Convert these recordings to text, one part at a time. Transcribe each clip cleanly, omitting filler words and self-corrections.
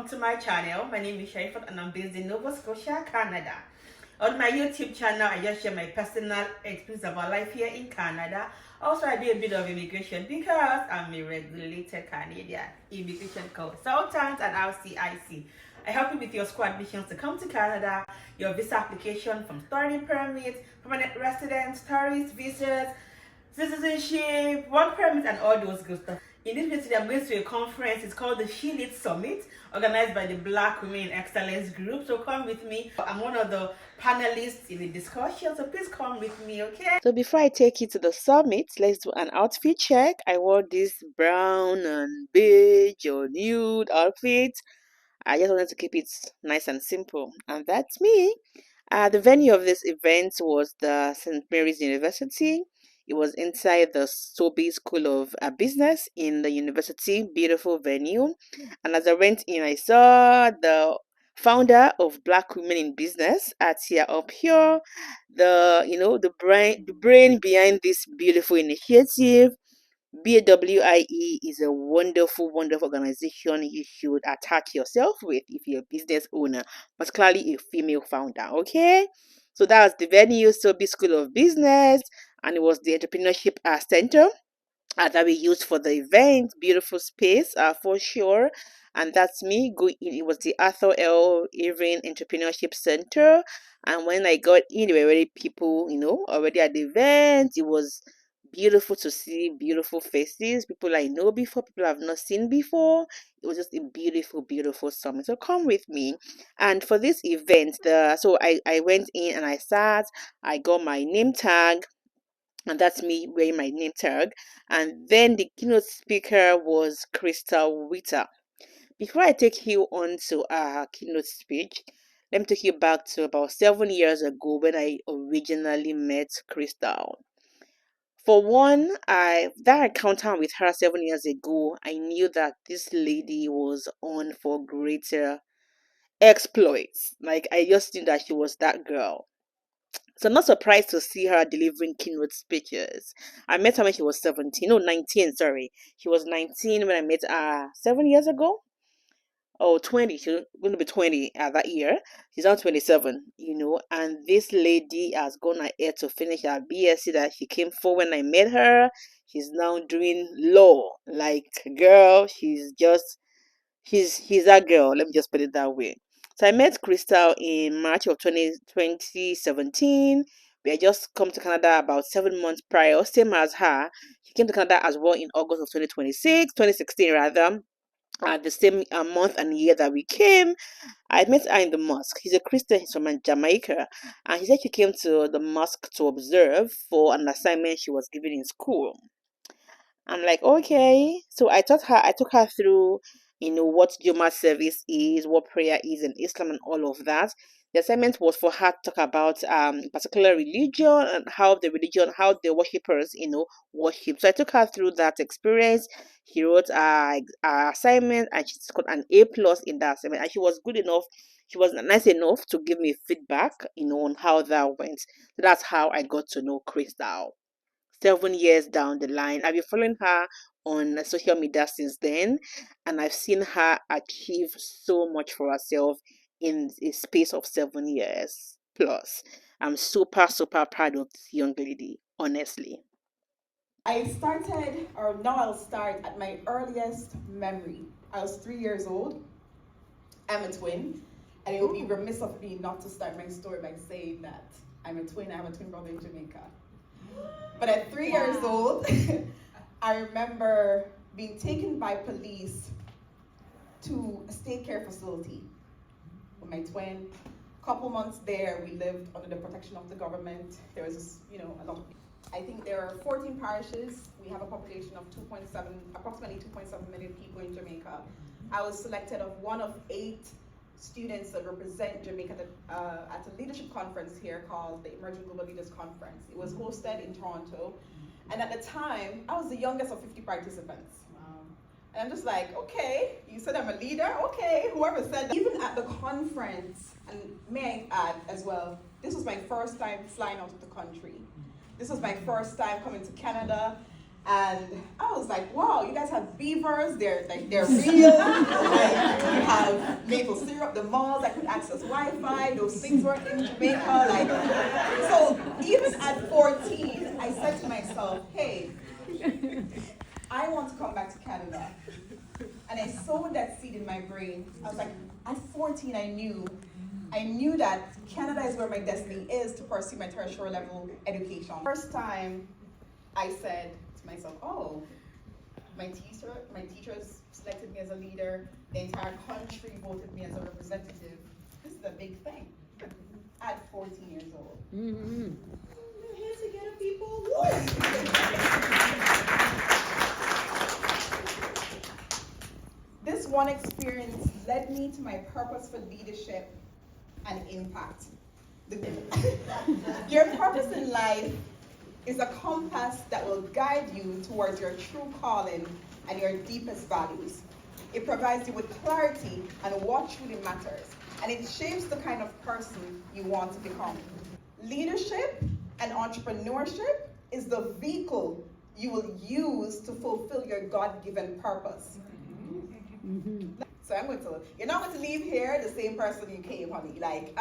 welcome to my channel. My name is Sherifat and I'm based in Nova Scotia, Canada. On my YouTube channel, I just share my personal experience about life here in Canada. Also, I do a bit of immigration because I'm a regulated Canadian immigration consultant at RCIC. I help you with your school admissions to come to Canada, your visa application from study permits, permanent residence, tourist visas, citizenship, work permit, and all those good stuff. In this video today, I'm going to a conference. It's called the SHELeads Summit, organized by the Black Women in Excellence group. So come with me. I'm one of the panelists in the discussion, so please come with me, okay? So before I take you to the summit, let's do an outfit check. I wore this brown and beige or nude outfit. I just wanted to keep it nice and simple, and that's me. The venue of this event was the St. Mary's University. It was inside the Sobe School of Business in the university. Beautiful venue. And as I went in, I saw the founder of Black Women in Business, Atia, up here. The brain behind this beautiful initiative. BWIE is a wonderful, wonderful organization you should attach yourself with if you're a business owner, particularly a female founder. Okay, so that was the venue, Sobe School of Business, and it was the entrepreneurship center that we used for the event. Beautiful space, for sure. And that's me going in. It was the Arthur L. Irving Entrepreneurship Center, and when I got in, there were already people, already at the event. It was beautiful to see beautiful faces, people I know before, people I've not seen before. It was just a beautiful, beautiful summit. So come with me. And for this event, I went in and I sat. I got my name tag, and that's me wearing my name tag. And then the keynote speaker was Crystal Witter. Before I take you on to our keynote speech, let me take you back to about 7 years ago when I originally met Crystal. For one, that encounter with her 7 years ago, I knew that this lady was on for greater exploits. Like, I just knew that she was that girl. So I'm not surprised to see her delivering keynote speeches. I met her when she was 17, no, 19, sorry. She was 19 when I met her 7 years ago. Oh, 20. She's going to be 20 that year. She's now 27, and this lady has gone ahead to finish her BSc that she came for when I met her. She's now doing law. Like, girl, she's that girl. Let me just put it that way. So I met Crystal in March of 2017. We had just come to Canada about 7 months prior, same as her. She came to Canada as well in August of 2016 rather. At the same month and year that we came, I met her in the mosque. She's a Christian, she's from Jamaica, and she said she came to the mosque to observe for an assignment she was given in school. I'm like, okay. So I took her through, what Juma service is, what prayer is in Islam, and all of that. The assignment was for her to talk about particular religion and how the worshippers, worship. So I took her through that experience. She wrote our assignment and she got an A+ in that assignment. And she was good enough. She was nice enough to give me feedback, on how that went. So that's how I got to know Crystal. 7 years down the line, I've been following her on social media since then, and I've seen her achieve so much for herself in a space of 7 years plus. I'm super, super proud of this young lady, honestly. I'll start at my earliest memory. I was 3 years old. I'm a twin, and it would be remiss of me not to start my story by saying that I'm a twin. I have a twin brother in Jamaica. But at 3 years old, I remember being taken by police to a state care facility with my twin. Couple months there, we lived under the protection of the government. There was, a lot. I think there are 14 parishes. We have a population of approximately 2.7 million people in Jamaica. I was selected of one of 8 students that represent Jamaica at a leadership conference here called the Emerging Global Leaders Conference. It was hosted in Toronto. And at the time, I was the youngest of 50 participants. Wow. And I'm just like, okay, you said I'm a leader? Okay, whoever said that. Even at the conference, and may I add as well, this was my first time flying out of the country. This was my first time coming to Canada. And I was like, wow, you guys have beavers, they're real. Like, you have maple syrup, the malls that could access Wi-Fi, those things weren't in Jamaica. Like, so even at 14, I said to myself, hey, I want to come back to Canada. And I sowed that seed in my brain. I was like, at 14, I knew that Canada is where my destiny is to pursue my tertiary level education. First time I said to myself, oh, my teachers selected me as a leader, the entire country voted me as a representative. This is a big thing at 14 years old. Mm-hmm. Here together, people. This one experience led me to my purpose for leadership and impact. Your purpose in life is a compass that will guide you towards your true calling and your deepest values. It provides you with clarity on what truly matters, and it shapes the kind of person you want to become. Leadership and entrepreneurship is the vehicle you will use to fulfill your God-given purpose. Mm-hmm. So you're not going to leave here the same person you came, honey. Like,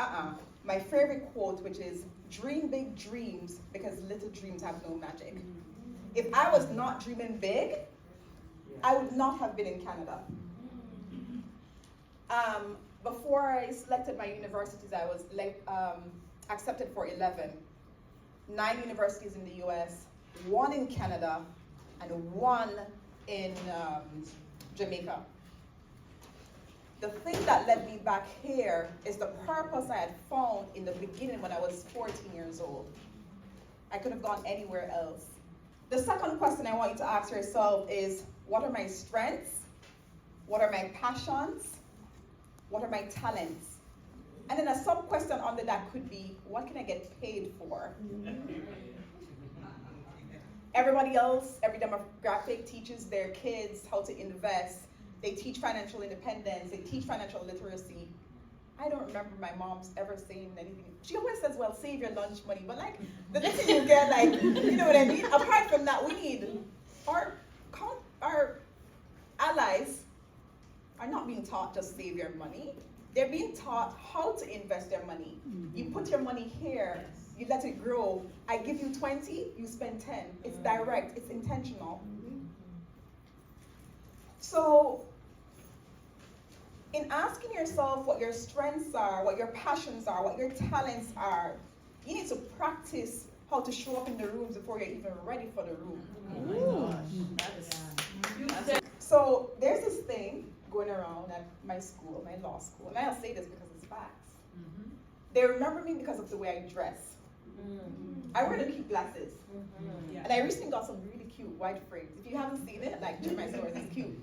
My favorite quote, which is, dream big dreams because little dreams have no magic. If I was not dreaming big, I would not have been in Canada. Before I selected my universities, I was accepted for 11. 9 universities in the US, 1 in Canada, and 1 in Jamaica. The thing that led me back here is the purpose I had found in the beginning when I was 14 years old. I could have gone anywhere else. The second question I want you to ask yourself is, what are my strengths? What are my passions? What are my talents? And then a sub-question under that could be, what can I get paid for? Everybody else, every demographic teaches their kids how to invest. They teach financial independence, they teach financial literacy. I don't remember my mom's ever saying anything. She always says, well, save your lunch money, but like, the next thing you get, like, you know what I mean? Apart from that, we need, our allies are not being taught to save your money. They're being taught how to invest their money. Mm-hmm. You put your money here, you let it grow. I give you 20, you spend 10. It's direct, it's intentional. Mm-hmm. So, in asking yourself what your strengths are, what your passions are, what your talents are, you need to practice how to show up in the rooms before you're even ready for the room. Oh my gosh. So there's this thing going around at my school, my law school, and I'll say this because it's facts. Mm-hmm. They remember me because of the way I dress. Mm-hmm. I wear the cute glasses. Mm-hmm. And I recently got some really cute white frames. If you haven't seen it, like, check my stories, it's cute.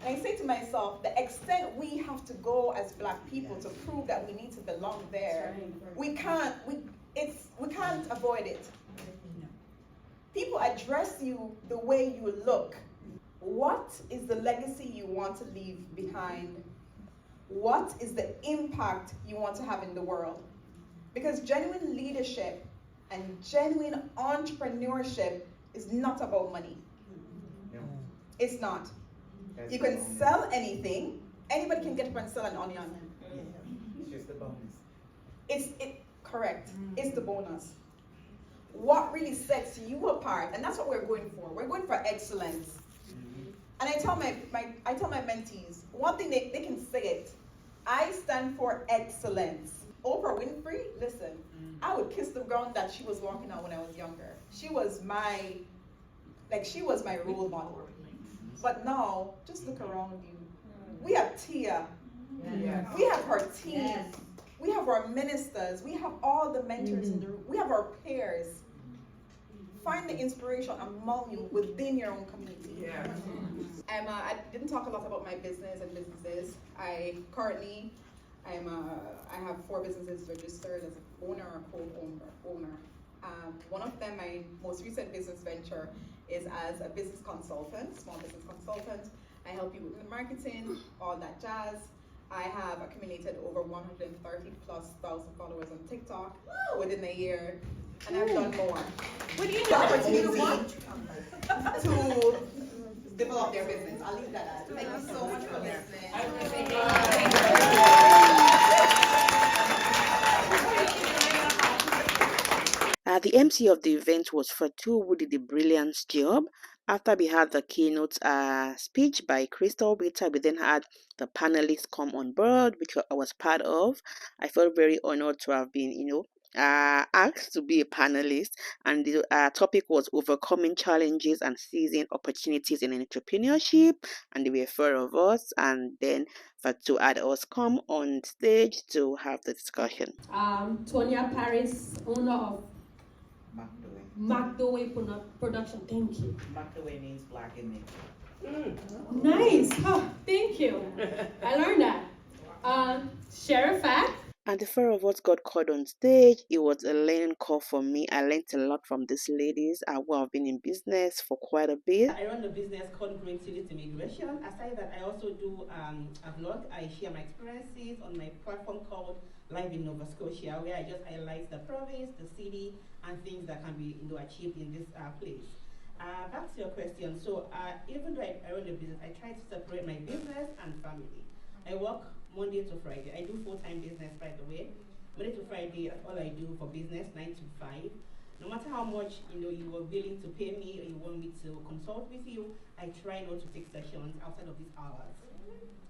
And I say to myself, the extent we have to go as Black people to prove that we need to belong there, we can't avoid it. People address you the way you look. What is the legacy you want to leave behind? What is the impact you want to have in the world? Because genuine leadership and genuine entrepreneurship is not about money. No. It's not. You can sell anything. Anybody can get up and sell an onion. It's just the bonus. Correct. It's the bonus. What really sets you apart, and that's what we're going for. We're going for excellence. Mm-hmm. And I tell my mentees, one thing they can say it. I stand for excellence. Oprah Winfrey, listen, I would kiss the ground that she was walking on when I was younger. She was my role model. But now, just look around you. We have Tia. Yes. We have her team. Yes. We have our ministers. We have all the mentors in the room. We have our peers. Find the inspiration among you within your own community. Yeah. I didn't talk a lot about my business and businesses. I have 4 businesses registered as an owner or co-owner. One of them, my most recent business venture, is as a business consultant, small business consultant. I help you with marketing, all that jazz. I have accumulated over 130,000+ followers on TikTok within a year, and I've done more. With the opportunity, to develop their business. I'll leave that at. Thank you so much for listening. The MC of the event was Fatu, who did a brilliant job. After we had the keynote speech by Crystal Beta, we then had the panelists come on board, which I was part of. I felt very honored to have been, asked to be a panelist. And the topic was overcoming challenges and seizing opportunities in entrepreneurship. And there were 4 of us. And then Fatu had us come on stage to have the discussion. Tonya Paris, owner of McDoway. McDoway Production. Thank you. McDoway means black in nature. Nice. Oh, thank you. I learned that. Sherifat. And the 4 of us got called on stage. It was a learning curve for me. I learned a lot from these ladies who have been in business for quite a bit. I run a business called Great Tulips Immigration. Aside that, I also do a vlog. I share my experiences on my platform called Live in Nova Scotia, where I just highlight the province, the city, and things that can be achieved in this place. Back to your question. So even though I run a business, I try to separate my business and family. I work Monday to Friday. I do full-time business, by the way. Monday to Friday, that's all I do for business, 9 to 5. No matter how much you are willing to pay me or you want me to consult with you, I try not to take sessions outside of these hours.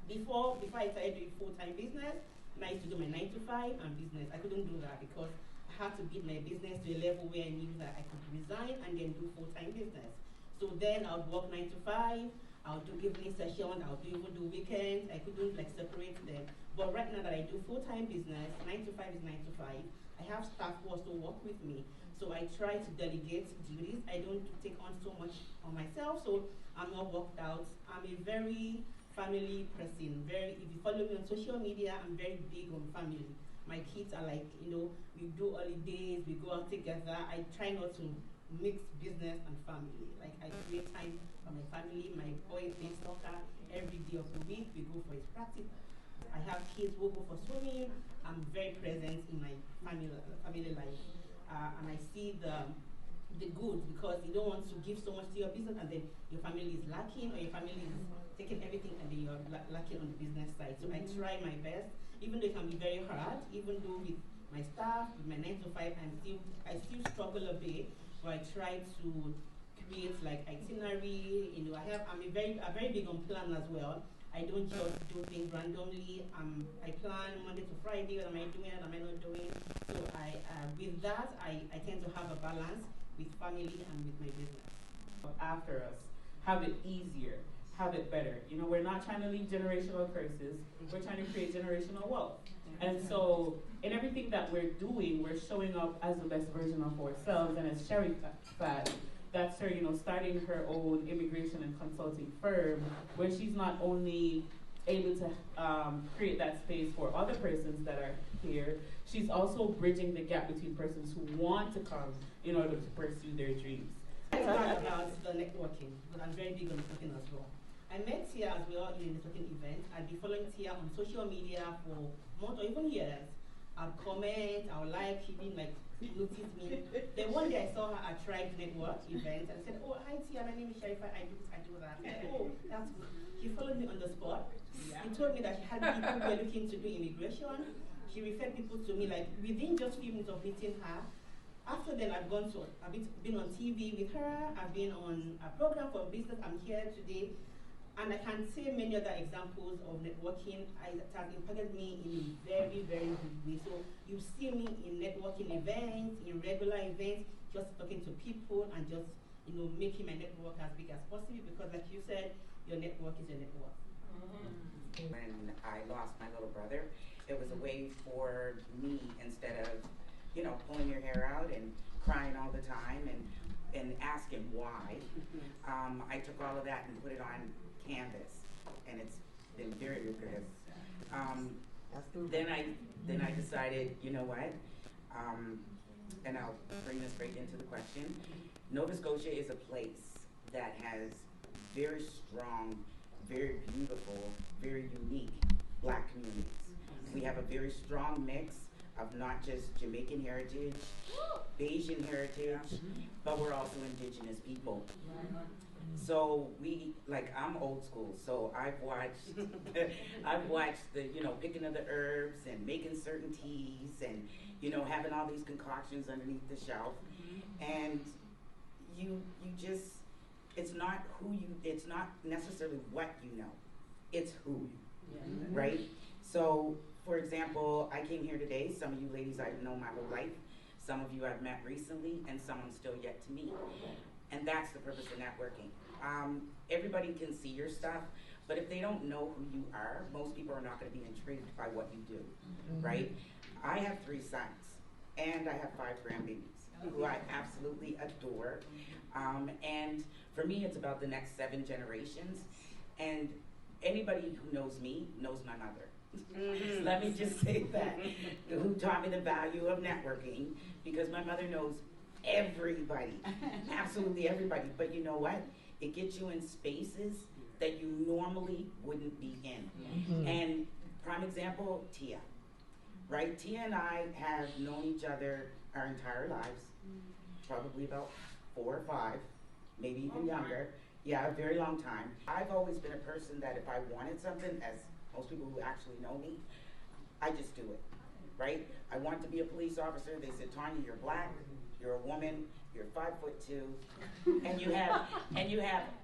Before I started doing full-time business, I used to do my 9 to 5 and business. I couldn't do that because I had to build my business to a level where I knew that I could resign and then do full-time business. So then I would work 9 to 5. I'll do evening session, even do weekends. I couldn't separate them. But right now that I do full-time business, 9 to 5 is 9 to 5. I have staff who also work with me. So I try to delegate duties. I don't take on so much on myself, so I'm not worked out. I'm a very family person. If you follow me on social media, I'm very big on family. My kids are we do holidays, we go out together. I try not to mix business and family. I create time for my family. My boy plays soccer every day of the week. We go for his practice. I have kids who go for swimming. I'm very present in my family life, and I see the good, because you don't want to give so much to your business and then your family is lacking, or your family is taking everything and then you're lacking on the business side. So I try my best, even though it can be very hard. Even though with my staff, with my 9 to 5, I still struggle a bit. But I try to create itinerary. I'm very big on plan as well. I don't just do things randomly. I plan Monday to Friday. What am I doing? What am I not doing? So with that, I tend to have a balance with family and with my business. After us, have it easier, have it better. We're not trying to leave generational curses. We're trying to create generational wealth. And so in everything that we're doing, we're showing up as the best version of ourselves. And as Sherifat, that's her, starting her own immigration and consulting firm, where she's not only able to create that space for other persons that are here, she's also bridging the gap between persons who want to come in order to pursue their dreams. I talk about the networking, but I'm very big on networking as well. I met Tia as well in a networking event. I'd be following Tia on social media for months or even years. I'd comment, I would like, she didn't notice me. Then one day I saw her at Tribe Network event and said, "Oh, hi Tia, my name is Sherifat, I do that." I said, "Oh, that's good." She followed me on the spot. She told me that she had people who were looking to do immigration. She referred people to me within just a few minutes of meeting her. After then, I've been on TV with her. I've been on a program for business. I'm here today. And I can say many other examples of networking that has impacted me in a very, very good way. So you see me in networking events, in regular events, just talking to people and just making my network as big as possible, because like you said, your network is your network. When I lost my little brother, it was a way for me, instead of pulling your hair out and crying all the time and asking why, I took all of that and put it on canvas, and it's been very lucrative. Then I decided, you know what, and I'll bring this right into the question. Nova Scotia is a place that has very strong, very beautiful, very unique Black communities. We have a very strong mix of not just Jamaican heritage, Bayesian heritage, but we're also indigenous people. So I'm old school, so I've watched the, picking of the herbs and making certain teas and, having all these concoctions underneath the shelf. And you just, it's not necessarily what you know, it's who, right? So, for example, I came here today, some of you ladies I've known my whole life, some of you I've met recently, and some I'm still yet to meet. And that's the purpose of networking. Everybody can see your stuff, but if they don't know who you are, most people are not gonna be intrigued by what you do, right? I have 3 sons, and I have 5 grandbabies, who I absolutely adore. And for me, it's about the next 7 generations. And anybody who knows me knows my mother. Let me just say that, who taught me the value of networking, because my mother knows everybody, absolutely everybody. But you know what? It gets you in spaces that you normally wouldn't be in. And prime example, Tia, right? Tia and I have known each other our entire lives, probably about 4 or 5, maybe even younger. Yeah, a very long time. I've always been a person that if I wanted something, as most people who actually know me, I just do it, right? I want to be a police officer. They said, Tanya, you're black, you're a woman, you're 5'2", and you have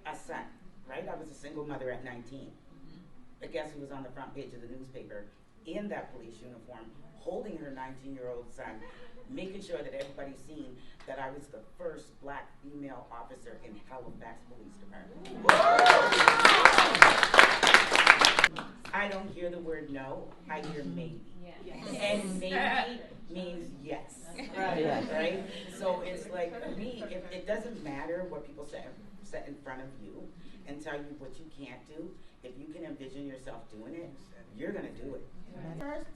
a son, right? I was a single mother at 19. But guess who was on the front page of the newspaper in that police uniform, holding her 19-year-old son, making sure that everybody's seen that I was the first black female officer in Halifax Police Department. I don't hear the word no, I hear maybe. And maybe means yes, right? So it's like, for me, it doesn't matter what people set in front of you and tell you what you can't do. If you can envision yourself doing it, you're gonna do it. First,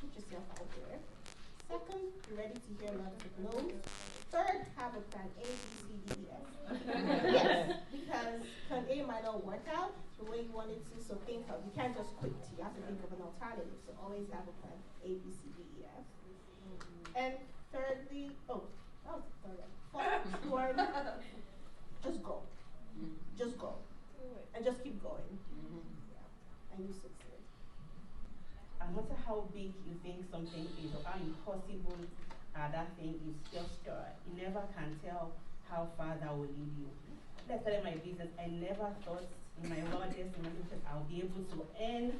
put yourself out there. Second, be ready to hear lots of no's. Third, have a plan A, B, C, D, E, F. Yes, because plan A might not work out the way you want it to, so think of, you can't just quit. You have to think of an alternative. So always have a plan A, B, C, D, E, F. And thirdly, fourth one, just go. Just go. And just keep going. Yeah. And you succeed. No matter how big you think something is or how impossible that thing is, just you never can tell how far that will lead you. Let's start my business. I never thought in my wildest imagination I'll be able to earn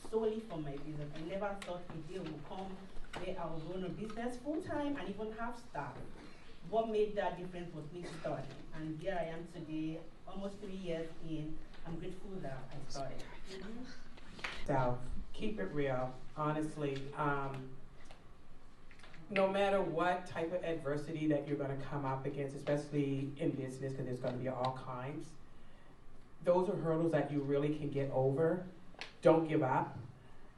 solely from my business. I never thought a day will come where I'll run a business full time and even have staff. What made that difference was me starting. And here I am today, almost 3 years in. I'm grateful that I started. So keep it real, honestly. No matter what type of adversity that you're going to come up against, especially in business, because there's going to be all kinds, those are hurdles that you really can get over. Don't give up.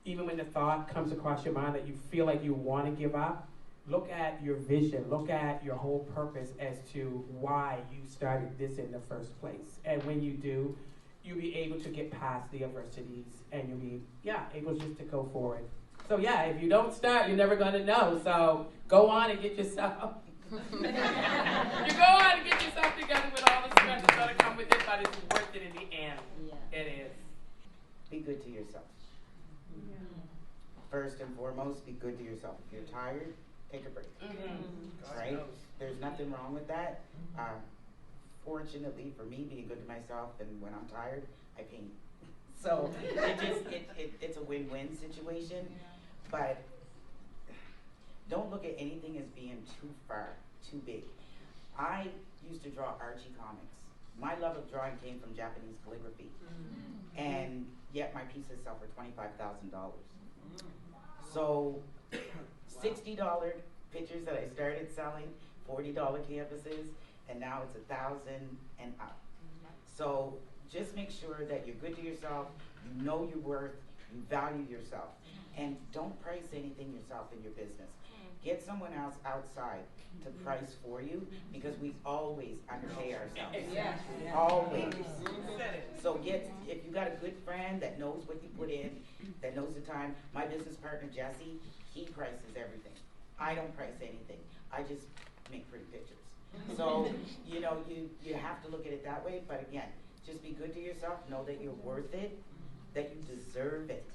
Even when the thought comes across your mind that you feel like you want to give up, look at your vision, look at your whole purpose as to why you started this in the first place. And when you do, you'll be able to get past the adversities and you'll be, able just to go forward. So if you don't start, you're never gonna know. So go on and get yourself, you go on and get yourself together with all the stress that's gonna come with it, but it's worth it in the end. It is. Be good to yourself. First and foremost, be good to yourself. If you're tired, take a break, right? There's nothing wrong with that. Fortunately for me, being good to myself, and when I'm tired, I paint. So it's a win-win situation, but don't look at anything as being too far, too big. I used to draw Archie comics. My love of drawing came from Japanese calligraphy, and yet my pieces sell for $25,000. So $60 pictures that I started selling, $40 canvases, and now it's 1,000 and up. So just make sure that you're good to yourself, you know your worth, you value yourself, and don't price anything yourself in your business. Get someone else outside to price for you, because we always underpay ourselves. Always. So if you got a good friend that knows what you put in, that knows the time. My business partner Jesse, he prices everything. I don't price anything. I just make pretty pictures. So, you know, you have to look at it that way, but again, just be good to yourself, know that you're worth it, that you deserve it,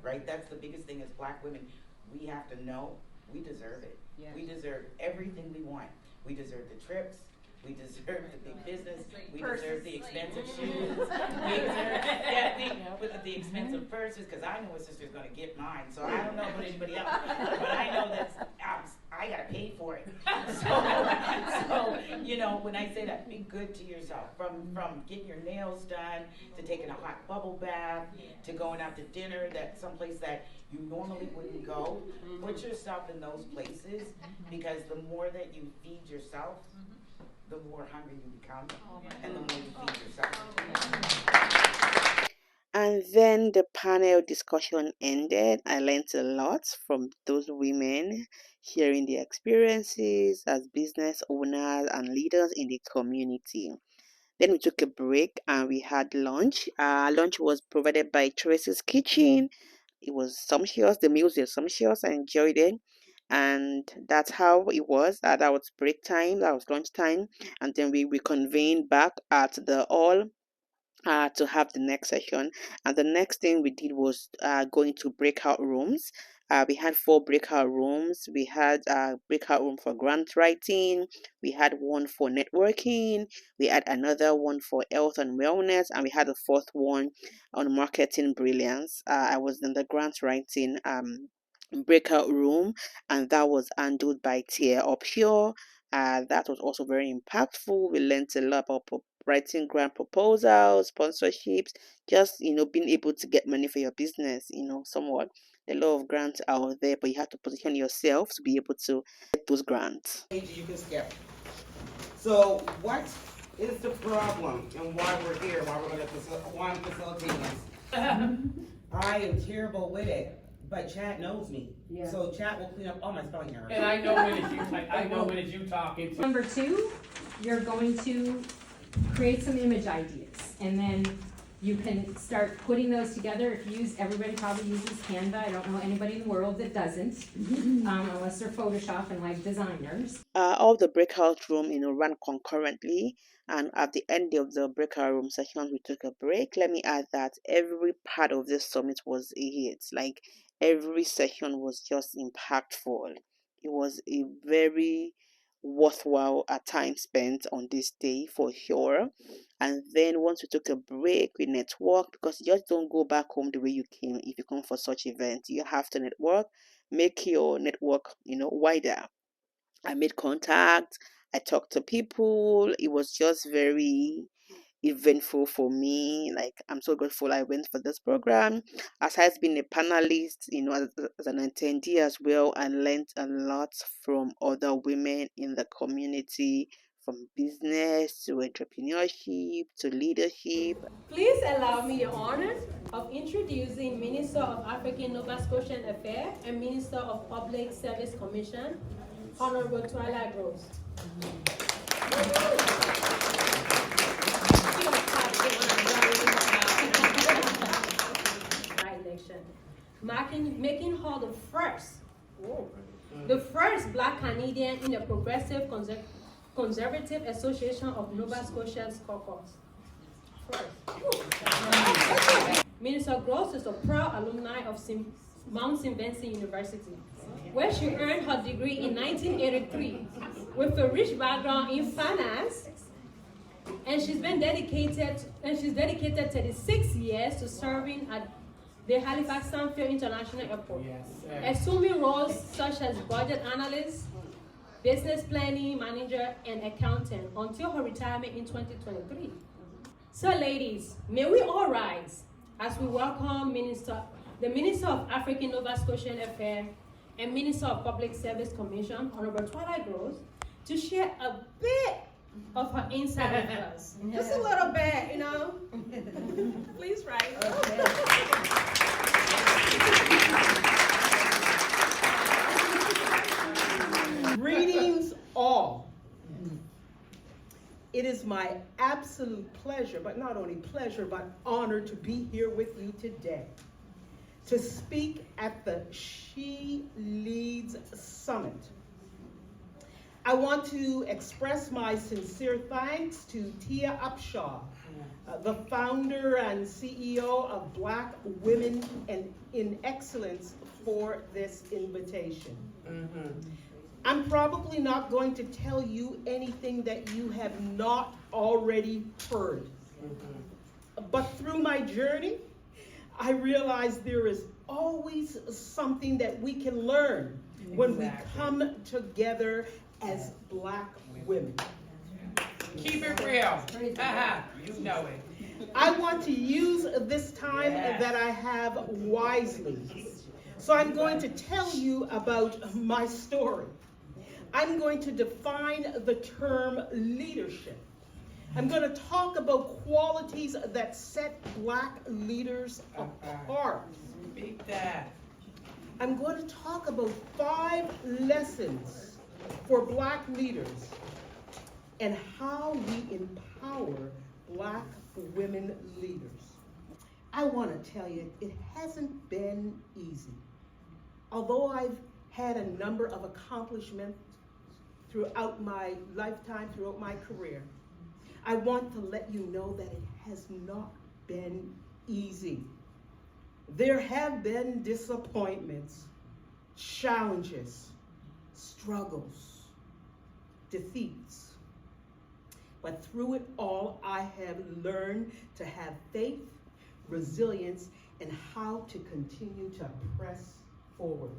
right? That's the biggest thing as Black women. We have to know we deserve it. Yes. We deserve everything we want. We deserve the trips. We deserve the big business. We deserve the expensive shoes. We deserve the expensive purses, because I know a sister's going to get mine. So I don't know about anybody else, but I know that I got to pay for it. So, you know, when I say that, be good to yourself. From getting your nails done, to taking a hot bubble bath, to going out to dinner, that someplace that you normally wouldn't go. Put yourself in those places, because the more that you feed yourself, the more hungry you become, and the more you feed yourself. And then the panel discussion ended. I learned a lot from those women, sharing their experiences as business owners and leaders in the community. Then we took a break and we had lunch. Lunch was provided by Tracy's Kitchen. It was sumptuous. The meals were sumptuous. I enjoyed it. And that's how it was. That was break time. That was lunch time. And then we reconvened back at the hall to have the next session. And the next thing we did was going to breakout rooms. We had 4 breakout rooms. We had a breakout room for grant writing. We had one for networking. We had another one for health and wellness. And we had a 4th one on marketing brilliance. I was in the grant writing breakout room, and that was handled by Tia Upshur. That was also very impactful. We learned a lot about writing grant proposals, sponsorships, just, you know, being able to get money for your business, you know, somewhat. A lot of grants out there, but you have to position yourself to be able to get those grants. You can skip. So what is the problem and why we're here, why I'm facilitating this? I am terrible with it, but chat knows me. Yeah. So chat will clean up all my spelling errors. And I know when it's you, I know when it's you talking to. Number 2, you're going to create some image ideas, and then you can start putting those together. If you use, everybody probably uses Canva. I don't know anybody in the world that doesn't, unless they're Photoshop and like designers. All the breakout room, you know, ran concurrently, and at the end of the breakout room sessions, we took a break. Let me add that every part of this summit was a hit. Like, every session was just impactful. It was a very worthwhile time spent on this day for sure. And then once we took a break, we networked, because you just don't go back home the way you came. If you come for such events, you have to network, make your network, you know, wider. I made contact, I talked to people. It was just very eventful for me. Like, I'm so grateful I went for this program. Aside being a panelist, you know, as an attendee as well, I learned a lot from other women in the community, from business to entrepreneurship to leadership. Please allow me the honor of introducing Minister of African Nova Scotian Affairs and Minister of Public Service Commission, Honorable Twilight Rose. Making her the first Black Canadian in the Progressive Conservative Association of Nova Scotia's caucus. Minister Gross is a proud alumni of Mount St. Vincent University, where she earned her degree in 1983 with a rich background in finance, and she's dedicated 36 years to serving at the Halifax Sanfield International Airport, assuming roles such as budget analyst, business planning manager, and accountant until her retirement in 2023. So ladies, may we all rise as we welcome the Minister of African Nova Scotian Affairs and Minister of Public Service Commission, Honorable Twilight Rose, to share a bit of her insight with us. Just a little bit, you know. Please rise. Greetings all. It is my absolute pleasure, but not only pleasure, but honor to be here with you today to speak at the SHELeads Summit. I want to express my sincere thanks to Tia Upshaw, the founder and CEO of Black Women in Excellence, for this invitation. I'm probably not going to tell you anything that you have not already heard. But through my journey, I realized there is always something that we can learn when we come together as Black women. Keep it real. You know it. I want to use this time that I have wisely. So I'm going to tell you about my story. I'm going to define the term leadership. I'm going to talk about qualities that set Black leaders apart. Speak that. I'm going to talk about 5 lessons for Black leaders and how we empower Black women leaders. I want to tell you, it hasn't been easy. Although I've had a number of accomplishments throughout my lifetime, throughout my career, I want to let you know that it has not been easy. There have been disappointments, challenges, struggles, defeats. But through it all, I have learned to have faith, resilience, and how to continue to press forward.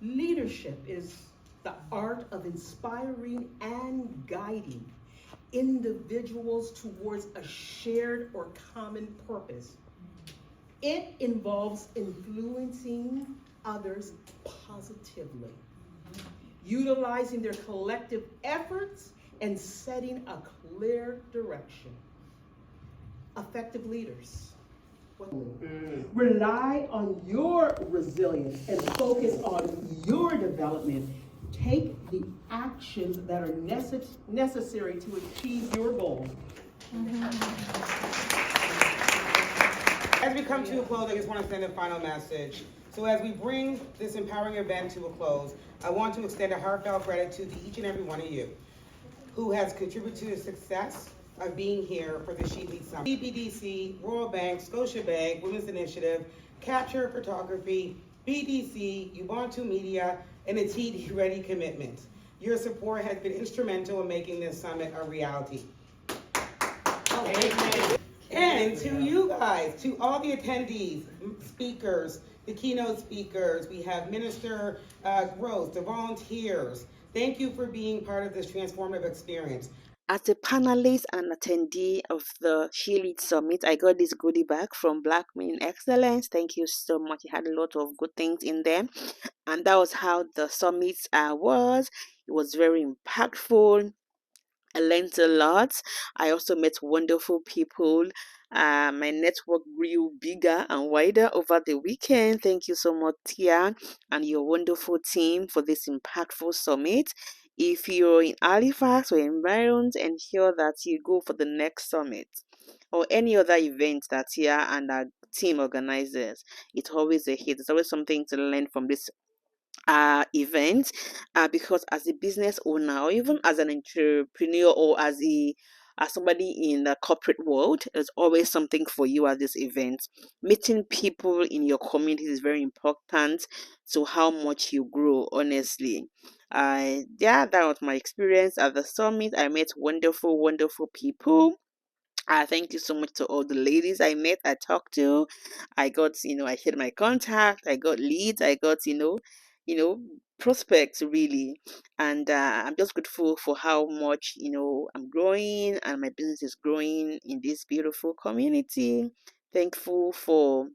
Leadership is the art of inspiring and guiding individuals towards a shared or common purpose. It involves influencing others positively, utilizing their collective efforts and setting a clear direction. Effective leaders rely on your resilience and focus on your development. Take the actions that are necessary to achieve your goals. As we come to a close, I just want to send a final message. So as we bring this empowering event to a close, I want to extend a heartfelt gratitude to each and every one of you who has contributed to the success of being here for the SHELeads Summit. BBDC, Royal Bank, Scotiabank, Women's Initiative, Capture Photography, BDC, Ubuntu Media, and a TD Ready commitment. Your support has been instrumental in making this summit a reality. Amen. And to you guys, to all the attendees, speakers, the keynote speakers, we have Minister Gross, the volunteers. Thank you for being part of this transformative experience. As a panelist and attendee of the SHELeads Summit, I got this goodie bag from Black Women in Excellence. Thank you so much. It had a lot of good things in there. And that was how the summit was. It was very impactful. I learned a lot. I also met wonderful people. My network grew bigger and wider over the weekend. Thank you so much, Tia, and your wonderful team for this impactful summit. If you're in Halifax or environs, ensure that you go for the next summit or any other event that Tia and our team organizes. It's always a hit. There's always something to learn from this event, because as a business owner or even as an entrepreneur or as somebody in the corporate world, there's always something for you at this event. Meeting people in your community is very important to how much you grow, honestly. That was my experience at the summit. I met wonderful people. Thank you so much to all the ladies I met, I talked to. I got, I shared my contact, I got leads, I got, prospects really. And I'm just grateful for how much, I'm growing and my business is growing in this beautiful community. Thankful for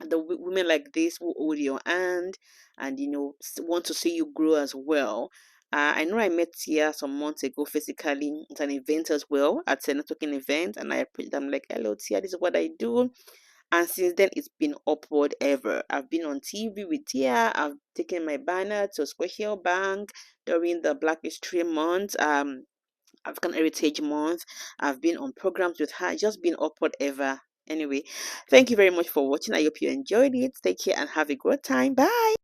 the women like this who hold your hand and want to see you grow as well. I know I met Tia some months ago physically at an event as well, at a networking event, and I approached them like, "Hello Tia, this is what I do." And since then it's been upward ever. I've been on TV with Tia. I've taken my banner to Scotiabank during the Black History Month, African Heritage Month. I've been on programs with her. It's just been upward ever. Anyway, thank you very much for watching. I hope you enjoyed it. Take care and have a great time. Bye.